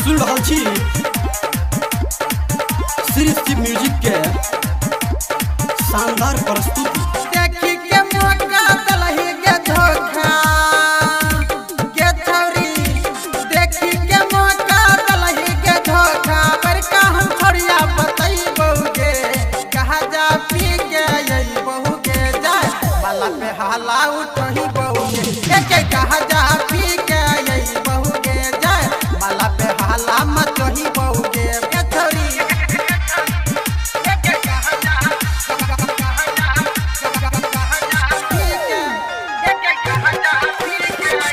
सुन रहा छी श्री शिव म्यूजिक के शानदार प्रस्तुति। देखी के मौका दलही के धोखा के छौरी, देखी के मौका दलही के धोखा पर का हम छोड़िया बताई बहुगे कहा जा पी के यही बहुगे जाए वाला पे हाला उठही बहुगे एक कहा जा पी के यही बहुगे जाए वाला पे हाला मत ही बहुगे के छौरी।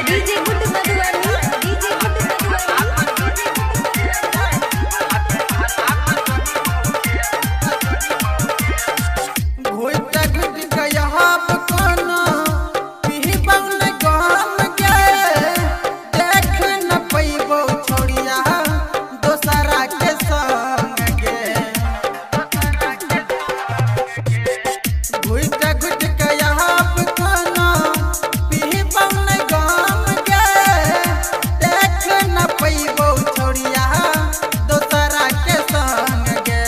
DJ good Madhubani, DJ good Madhubani. घुट घुट गया कोनो पीही बउन गम के देख न पैबो छोड़िया दोसरा के संग गे। घुट घुट गया कोनो पीही बउन गम के देख न पैबो छोड़िया दोसरा के संग गे।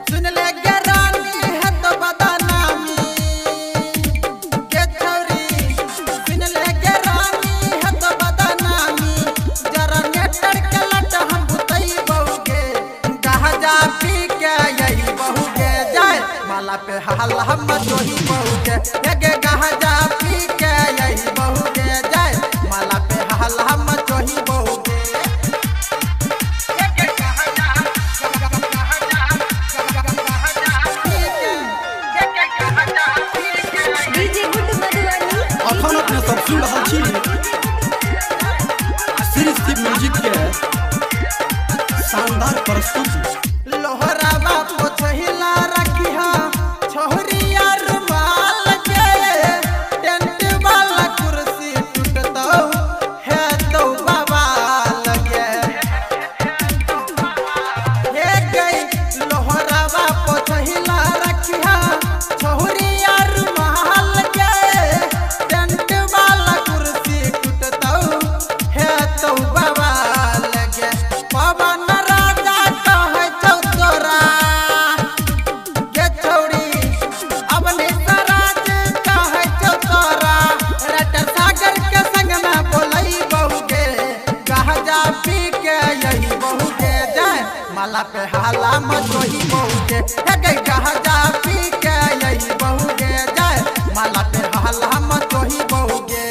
सुन ले गे रानी है तो बदनामी के छौरी, सुन ले गे रानी है तो बदनामी जरा नेटर के लट हम बुतई बहुगे कहा जा पी के यही बहुगे जाए माला पे हाल हम जोही बहुगे गे कहा जा पी के यही बहुगे जाए माला पे हाल हम जोही बहुगे। डीजे गुड मधुबनी, अखन अपने सब सुन रहा छी श्री शिव म्यूजिक के शानदार प्रस्तुति। लोहरावा पोछहिला रखिहा छोहरिया रुमाल के टेंट वाला कुर्सी टूटतो है तो बवाल गे। हे गई लोहरावा पोछहिला रखिहा छोहरिया रुमाल के टेंट वाला कुर्सी टूटतो है तो बवाल गे। पवन राजा कहे छौ तोरा के छौरी अब निसराज कहे छौ तोरा रट सागर के संग में बोलई बहुगे कहा जा पी के यही बहुगे जाए माला पे हाला मचोही बहुगे हे गई कहा जा पी के यही बहुगे जाए माला पे हाला मचोही बहुगे।